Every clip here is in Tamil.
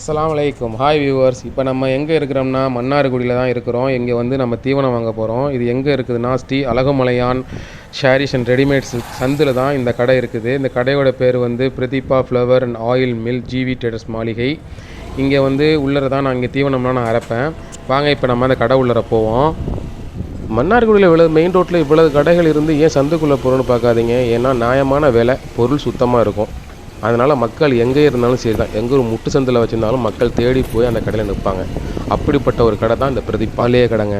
அஸ்ஸலாமு அலைக்கும். Hi viewers. இப்போ நம்ம எங்கே இருக்கிறோம்னா மன்னார்குடியில் தான் இருக்கிறோம். இங்கே வந்து நம்ம தீவனம் வாங்க போகிறோம். இது எங்கே இருக்குதுன்னா ஸ்ரீ அழகுமலையான் ஷாரிஸ் அண்ட் ரெடிமேட்ஸ் சந்தில் தான் இந்த கடை இருக்குது. இந்த கடையோட பேர் வந்து Pratheeba flour and oil mill GV traders மாளிகை. இங்கே வந்து உள்ளர தான் நான் இங்கே தீவனம்லாம் நான் அரைப்பேன். வாங்க இப்போ நம்ம அந்த கடை உள்ளர போவோம். மன்னார்குடியில் இவ்வளோ மெயின் ரோட்டில் இவ்வளவு கடைகள் இருந்து ஏன் சந்துக்குள்ளே போகிறோன்னு பார்க்காதீங்க. ஏன்னா நியாயமான விலை, பொருள் சுத்தமாக இருக்கும். அதனால் மக்கள் எங்கே இருந்தாலும் சரி தான், எங்கே ஒரு முட்டு சந்தில் வச்சுருந்தாலும் மக்கள் தேடி போய் அந்த கடையில் நிற்பாங்க. அப்படிப்பட்ட ஒரு கடை தான் இந்த பிரதீபாலே கடைங்க.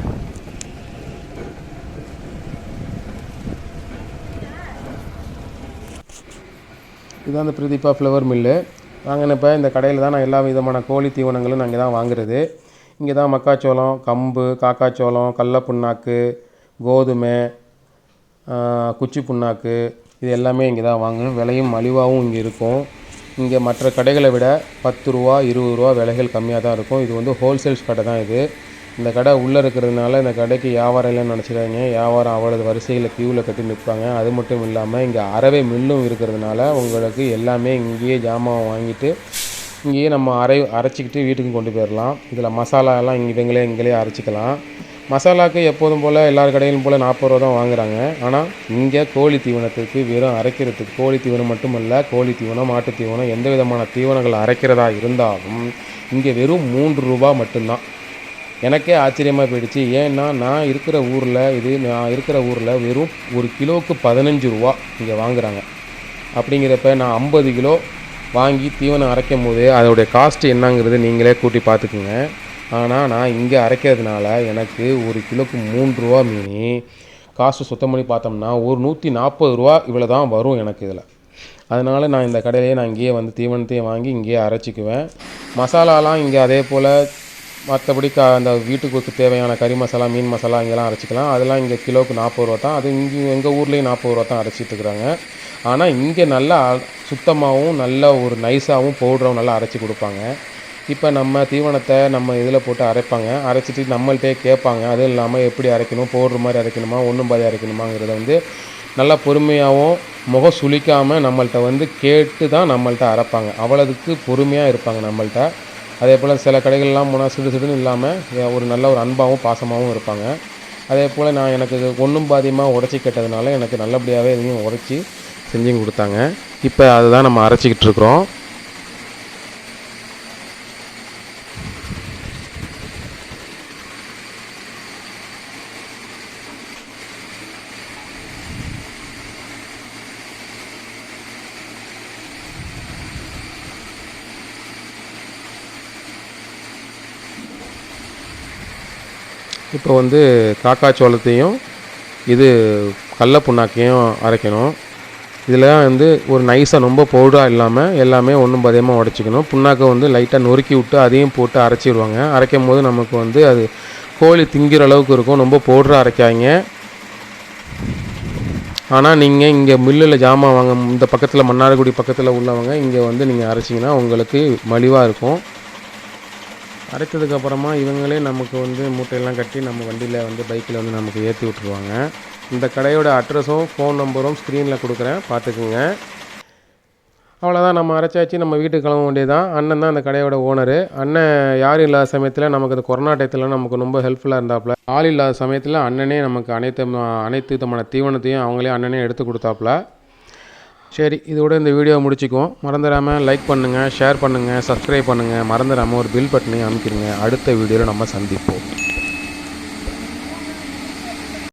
இதுதான் இந்த பிரதீபா ஃப்ளவர் மில்லு. நாங்கள் இப்போ இந்த கடையில் தான் நான் எல்லா விதமான கோழி தீவனங்களும் நாங்கள் தான் வாங்குறது. இங்கே தான் மக்காச்சோளம், கம்பு, காக்காச்சோளம், கடல புண்ணாக்கு, கோதுமை, குச்சி புண்ணாக்கு இது எல்லாமே இங்கே தான் வாங்கணும். விலையும் மலிவாகவும் இங்கே இருக்கும். இங்கே மற்ற கடைகளை விட 10 ரூபா 20 ரூபா விலைகள் கம்மியாக தான் இருக்கும். இது வந்து ஹோல்சேல்ஸ் கடை தான் இது. இந்த கடை உள்ளே இருக்கிறதுனால இந்த கடைக்கு வியாபாரம் இல்லைன்னு நினச்சிடாதீங்க. வியாபாரம் அவ்வளோ வரிசையில் க்யூவில் கட்டி நிற்பாங்க. அது மட்டும் இல்லாமல் இங்கே அரவை மில்லும் இருக்கிறதுனால உங்களுக்கு எல்லாமே இங்கேயே ஜாமான் வாங்கிட்டு இங்கேயே நம்ம அரைச்சிக்கிட்டு வீட்டுக்கு கொண்டு போயிடலாம். இதில் மசாலாலாம் இவங்களே அரைச்சிக்கலாம். மசாலாவுக்கு எப்போதும் போல் எல்லார் கடையிலும் போல் 40 ரூபா தான் வாங்குகிறாங்க. ஆனால் இங்கே கோழி தீவனத்துக்கு வெறும் அரைக்கிறதுக்கு கோழி தீவனம் மட்டுமல்ல, கோழி தீவனம், மாட்டு தீவனம், எந்த விதமான தீவனங்கள் அரைக்கிறதா இருந்தாலும் இங்கே வெறும் 3 ரூபா மட்டும்தான். எனக்கே ஆச்சரியமாக போயிடுச்சு. ஏன்னா நான் இருக்கிற ஊரில் வெறும் ஒரு கிலோவுக்கு 15 ரூபா இங்கே வாங்குகிறாங்க. அப்படிங்கிறப்ப நான் 50 கிலோ வாங்கி தீவனம் அரைக்கும் போது அதோடைய காஸ்ட்டு என்னங்கிறது நீங்களே கூட்டி பார்த்துக்குங்க. ஆனால் நான் இங்கே அரைக்கிறதுனால எனக்கு ஒரு கிலோக்கு 3 ரூபா மீனி காஸ்ட்டு சுத்தம் பண்ணி பார்த்தோம்னா ஒரு 140 ரூபா இவ்வளோ தான் வரும் எனக்கு இதில். அதனால் நான் இந்த கடையிலேயே நான் இங்கேயே வந்து தீவனத்தையும் வாங்கி இங்கேயே அரைச்சிக்குவேன். மசாலாலாம் இங்கே அதே போல் மற்றபடி அந்த வீட்டுக்கு தேவையான கறி மசாலா, மீன் மசாலா இங்கெல்லாம் அரைச்சிக்கலாம். அதெல்லாம் இங்கே கிலோவுக்கு 40 ரூபா தான். அது இங்கே எங்கள் ஊர்லேயும் 40 ரூபா தான் அரைச்சிட்ருக்குறாங்க. ஆனால் இங்கே நல்லா சுத்தமாகவும் நல்ல ஒரு நைஸாகவும் பவுடராகவும் நல்லா அரைச்சி கொடுப்பாங்க. இப்போ நம்ம தீவனத்தை நம்ம இதில் போட்டு அரைப்பாங்க. அரைச்சிட்டு நம்மள்கிட்டே கேட்பாங்க. அதுவும் இல்லாமல் எப்படி அரைக்கணும், பவுட்ரு மாதிரி அரைக்கணுமா, ஒன்றும் பாதி அரைக்கணுமாங்கிறத வந்து நல்லா பொறுமையாகவும் முகம் சுளிக்காமல் நம்மள்கிட்ட வந்து கேட்டு தான் நம்மள்கிட்ட அரைப்பாங்க. அவ்வளோதுக்கு பொறுமையாக இருப்பாங்க நம்மள்கிட்ட. அதே போல் சில கடைகள்லாம் போனால் சிடுன்னு இல்லாமல் ஒரு நல்ல ஒரு அன்பாகவும் பாசமாகவும் இருப்பாங்க. அதே போல் நான் எனக்கு ஒன்றும் பாதியமாக உடச்சி கேட்டதுனால எனக்கு நல்லபடியாகவே இதையும் உடச்சி செஞ்சு கொடுத்தாங்க. இப்போ அதுதான் நம்ம அரைச்சிக்கிட்டு இருக்கிறோம். இப்போ வந்து காக்காச்சோளத்தையும் இது கடல புண்ணாக்கையும் அரைக்கணும். இதில் வந்து ஒரு நைஸாக ரொம்ப பவுடராக இல்லாமல் எல்லாமே ஒன்றும் பாதியமாக உடச்சிக்கணும். புண்ணாக்கை வந்து லைட்டாக நொறுக்கி விட்டு அதையும் போட்டு அரைச்சிடுவாங்க. அரைக்கும் போது நமக்கு வந்து அது கோழி திங்கிற அளவுக்கு இருக்கும். ரொம்ப பவுடராக அரைக்காங்க. ஆனால் நீங்கள் இங்கே மில்லில் ஜாமான் வாங்க இந்த பக்கத்தில் மன்னார்குடி பக்கத்தில் உள்ளவங்க இங்கே வந்து நீங்கள் அரைச்சிங்கன்னா உங்களுக்கு மலிவாக இருக்கும். அரைச்சதுக்கப்புறமா இவங்களே நமக்கு வந்து மூட்டையெல்லாம் கட்டி நம்ம வண்டியில் வந்து பைக்கில் வந்து நமக்கு ஏற்றி விட்ருவாங்க. இந்த கடையோட அட்ரஸும் ஃபோன் நம்பரும் ஸ்க்ரீனில் கொடுக்குறேன், பார்த்துக்குங்க. அவ்வளோதான், நம்ம அரைச்சாச்சு, நம்ம வீட்டுக்கு கிளம்ப வேண்டியதான். அண்ணன் தான் அந்த கடையோட ஓனரு. அண்ணன் யாரும் இல்லாத சமயத்தில் நமக்கு இந்த கொரோனா டயத்தில் நமக்கு ரொம்ப ஹெல்ப்ஃபுல்லாக இருந்தாப்புல. ஆள் இல்லாத சமயத்தில் அண்ணனே நமக்கு அனைத்து விதமான தீவனத்தையும் அவங்களே அண்ணனே எடுத்து கொடுத்தாப்புல. சரி, இதோட இந்த வீடியோவை முடிச்சுக்குவோம். மறந்துடாமல் லைக் பண்ணுங்கள், ஷேர் பண்ணுங்கள், சப்ஸ்கிரைப் பண்ணுங்கள். மறந்துடாமல் ஒரு பில் பட்டனையும் அமைக்கிடுங்க. அடுத்த வீடியோவில் நம்ம சந்திப்போம்.